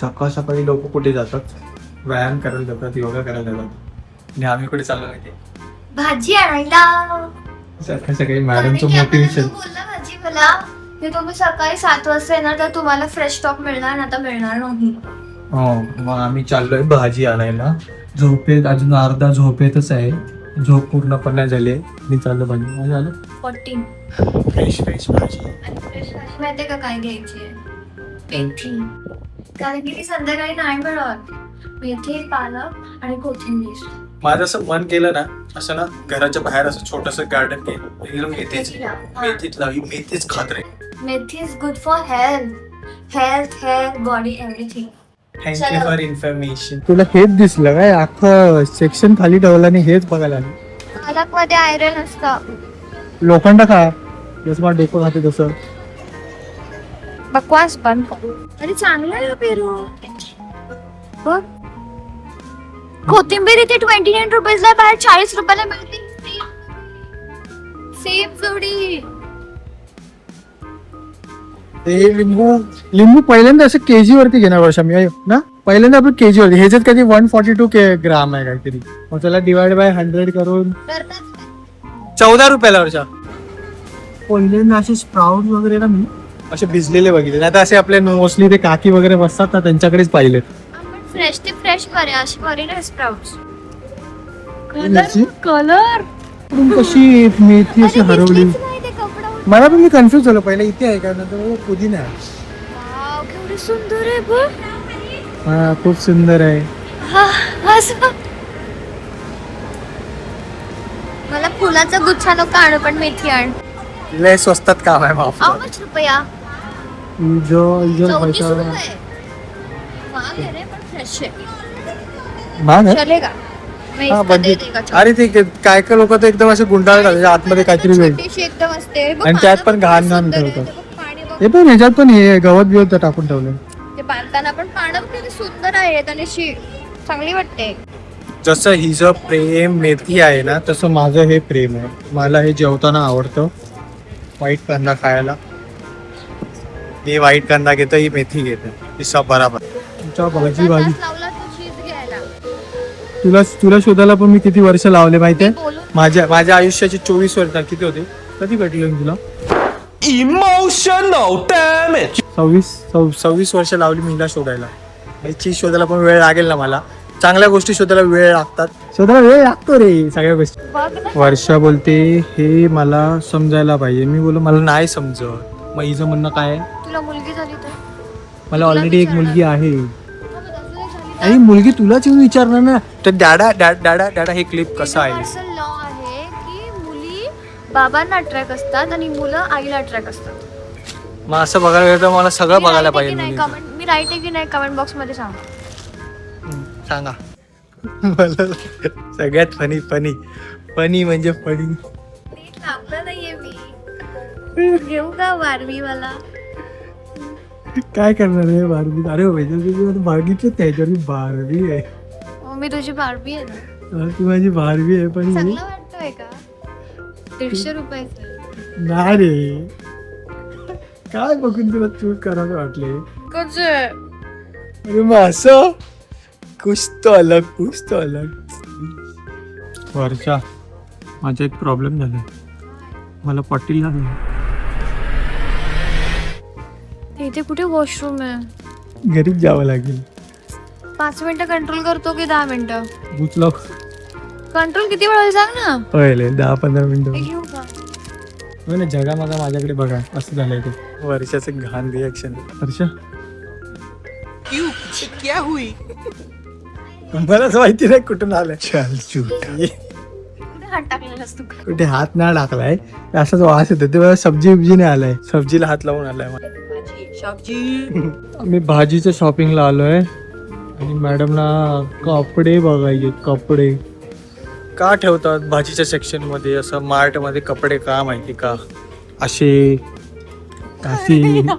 सकाळ सकाळी लोक कुठे जातात, व्यायाम करायला जातात, योगा करायला जातात, आणि आम्ही कुठे चाललो माहिती भाजी आणायला. सकाळी सकाळी मॅडमचं कारण की मोटिवेशन. आपण बोलला भाजी मला की तुम्ही सकाळी 7 वाजता येणार तर तुम्हाला फ्रेश स्टॉक मिळणार ना, आता मिळणार नाही. हो, मग आम्ही चाललोय भाजी आणायला. झोपेत अजून अर्धा झोपेतच आहे, झोप पूर्ण नाही झाली आहे. मी चाललो भाजी. काय झालं? 14 फ्रेश फ्रेश भाजी. आणि फ्रेश भाजी माहितीये का काय घ्यायची आहे? मेथी. कारण की ती संध्याकाळी नाही मिळत. मेथी, पालक आणि कोथिंबीर. माझं असं मन केलं ना, असं ना घराच्या बाहेर असं छोटस गार्डन केलं, एकदम मेथीच लावी, मेथीच खात रे. मेथी is good for health, hair, body, everything. Thank you for information. तुला हेच दिसलं काय? अख्खं सेक्शन खाली ठेवलं आणि हेच बघायला आलं. पालक मध्ये आयरन असतं. लोखंड खा, जसं मला डोकं खाते तसं. बकवास बंद कर. अरे चांगलं आहे पेरू. बघ, कोथिंबीर इथे 29 रुपीजला, बाहेर 40 रुपयाला मिळते. सेम जोडी. ते लिंबू पहिल्यांदा असं केजी वरती घेणार वर्षा मी ना, पहिल्यांदा आपण केजी वरती. ह्याच्यात कधी 142 ग्राम आहे काहीतरी, मग त्याला डिवाइड बाय 100 करून 14 रुपयाला वर्षा. पहिल्यांदा असे स्प्राउट वगैरे ना मी असे भिजलेले बघितले, नाही तर असे आपले मोस्टली ते काकी वगैरे बसतात ना त्यांच्याकडेच पाहिले. आपण फ्रेश ते फ्रेश करूया, अशी करी ना स्प्राउट्स. याची? कलर कशी मेथी अशी हरवली. मला पण मी कन्फ्युज झालो, पहिला इथे आहे का, नंतर पुदिना आहे. वाव, केवढी सुंदर आहे बघ. हा, खूप सुंदर आहे. असं मला फुलाचा गुच्छा नको आणू, पण मेथी आण. लय स्वस्तात काम आहे माफ. How much रुपया? जो 34 रुपये. महाग आहे रे, पण फ्रेश आहे. माग आहे. चलेगा. मैं हा, इसका पण दे ते- देगा. अरे ते काय काय लोक तर एकदम असे गुंडाळ घालतात, आतमध्ये काहीतरी वेळ. छोटीशी एकदम असते बघ, आणि त्यात पानं पण घाण घाण सुंदर आहे. ठेवतात. ते बघ, पाणी बघ. हे पण ह्याच्यात पण हे गवत बिवत टाकून ठेवलं. ते बांधताना पण पानं बघ, किती सुंदर आहेत आणि अशी चांगली वाटते. जसं हिचं प्रेम मेथी आहे ना, तसं माझं हे प्रेम आहे. मला हे जेवताना आवडतं, व्हाईट कांदा खायला. मी व्हाईट कांदा घेतो, ही मेथी घेते, ही बराबर. तुमच्या भाजी भाजी तास लावला तो चीज घ्यायला. तुला शोधायला पण मी किती वर्ष लावले माहितीये. बोलून माझ्या आयुष्याची 24 वर्ष किती होते, कधी भेटले मी तुला? Emotional damage. 26 वर्ष लावली मी हिला शोधायला. चीज शोधायला पण वेळ लागेल ना मला. चांगल्या गोष्टी शोधायला वेळ लागतात, शोधायला वेळ लागतो रे सगळ्या गोष्टी. बघ ना. वर्षा बोलते हे मला समजायला पाहिजे. मी बोललो मला नाही समजत. मग हिचं म्हणणं काय आहे, तुला मुलगी झाली तर? मला ऑलरेडी एक मुलगी आहे. हा, मग असं नाही झाली तर? आणि मुलगी तुलाच येऊन विचारणार ना. तर डाडा हे क्लिप कसं आहे. युनिव्हर्सल लॉ आहे की मुली बाबांना अट्रॅक्ट असतात आणि मुलं आईला अट्रॅक्ट असतात. मग असं बघायला गेलं तर मला सगळं बघायला पाहिजे मुलीचं. मी राईट आहे की नाही कमेंट बॉक्स मध्ये सांग. सांगा. मला सगळ्यात फनी म्हणजे फनी. नीट लावलं नाहीये मी. घेऊ का बारबी मला? काय करणार आहे बारबी? अरे बघितलं त्याच्यावर बारबी आहे. हो, मी तुझी बारबी आहे ना. ती माझी बारबी आहे पण चांगलं वाटतोय का? 150 रुपयाचं. नाही रे. काय बघून तुला चूक करायला वाटले? अरे मग असं कुछ तो अलग. वर्षा, माझा एक प्रॉब्लेम झाला. मला पटेल लागलं. इथे कुठे वॉशरूम आहे? घरीच जावं लागेल. 5 मिनिटं कंट्रोल करतो की 10 मिनिटं? उचलो कंट्रोल किती वेळ होईल सांग ना. पहिले 10-15 मिनिटं. हे घेऊ का? हो ना, जगा माझ्याकडे बघा असं झालंय ते. वर्षाचं घाण रिॲक्शन. वर्षा क्या हुई? मलाच माहिती नाही कुठून आलंय. चल चूट. कुठे हात टाकलेलास तू? कुठे हात नाही टाकलाय, असाच वास येतो. ते सब्जी नाही आलाय, सब्जीला हात लावून आलाय. मी भाजीच्या शॉपिंगला आलोय आणि मॅडमला कपडे बघायचे. कपडे का ठेवतात भाजीच्या सेक्शन मध्ये, असं मार्ट मध्ये कपडे का माहिती का? असे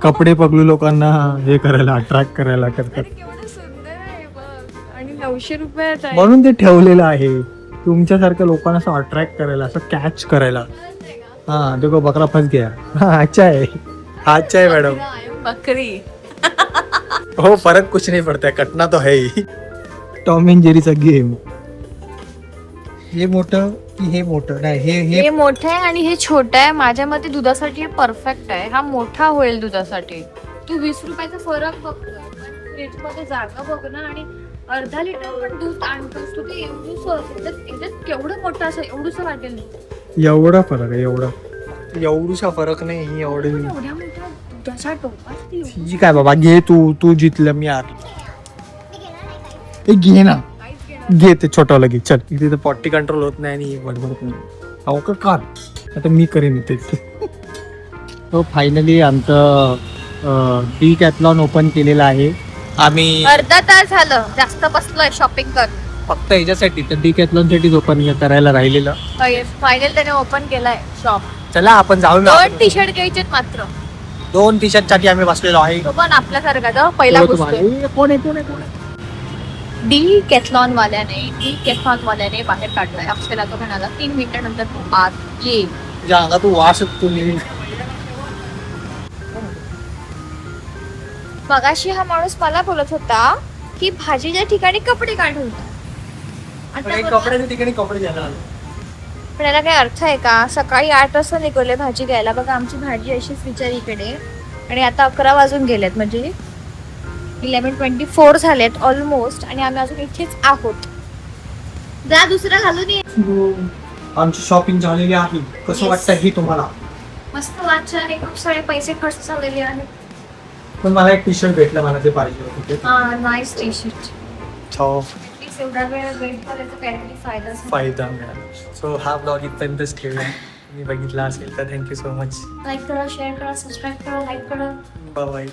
कपडे पगलू लोकांना हे करायला, अट्रॅक्ट करायला करतात. केवढं सुंदर आहे बघ. आणि 900 रुपयात आहे. म्हणून ते ठेवलेलं आहे तुमच्यासारख्या लोकांना असं अट्रॅक्ट करायला, असं कॅच करायला. हा देखो बकरा फंस गया. हा अच्छा आहे मॅडम. बकरी. हो फरक कुछ नहीं पड़ता है, कटना तो है ही. टॉम अँड जेरीचा गेम. हे मोठं की हे मोठं नाही हे हे मोठं आहे आणि हे छोटं आहे. माझ्या मते दुधासाठी हे परफेक्ट आहे. हा मोठा होईल दुधासाठी. तू 20 रुपयाचा फरक बघतोय, फ्रीज मध्ये जागा बघ ना. आणि अर्धा लिटर पण दूध आणतोस तू, ते एवढं केवढं मोठं असं एवढंसं वाटेल. एवढा फरक आहे एवढा. एवढूसा फरक नाही एवढे. एवढ्या मोठ्या दुधाचा टोपात ती ही काय बाबा घे तू जितलं मी आर. घे ना घे ते छोटं लगेच चल. इथे तर पॉटी कंट्रोल होत नाही आणि बडबड नाही. अहो का काल आता मी करेन ते. तो फायनली आमचं डिकॅथलॉन ओपन केलेलं आहे. आम्ही अर्धा तास झालं जास्त बसलोय शॉपिंग कर. फक्त ह्याच्यासाठी तर डिकॅथलॉन साठीच ओपन करायला राहिलेलं. फायनल त्याने ओपन केलाय शॉप. चला आपण जाऊ. 2 टी शर्ट घ्यायचे मात्र. 2 टी शर्ट साठी आम्ही बसलेलो आहे. तो पण आपल्यासारखा पहिला कोण आहे डी कॅथलॉन वाल्याने बाहेर काढलाय अक्षयला. तो म्हणाला 3 मिनिटानंतर तू आत ये. ज्या तू वास तुम्ही. मगाशी हा माणूस मला बोलत होता की भाजीच्या ठिकाणी कपडे काढून. कपड्याच्या ठिकाणी कपडे घ्यायला. पण याला काही अर्थ आहे का? सकाळी 8 वाजता निघाले भाजी घ्यायला. बघा आमची भाजी अशीच विचार इकडे. आणि आता 11 वाजून गेलेत म्हणजे 11:24 झालेत ऑलमोस्ट. आणि आम्ही अजून इथेच आहोत. जा दुसरं घालून ये. आमची शॉपिंग झालेली आहे. कसं वाटतं हे तुम्हाला? मस्त वाटतं आणि खूप सारे पैसे खर्च झालेले आहेत. पण मला एक टी शर्ट भेटलं मला ते पाहिजे होते. Nice T shirt. प्लीज एवढा वेळ वेट करायचा काहीतरी फायदा मिळाला. सो हा ब्लॉग इथपर्यंतच ठेवूया. तुम्ही बघितला असेल तर थँक्यू सो मच. लाईक करा, शेअर करा, सबस्क्राईब करा, लाईक करा. बाय.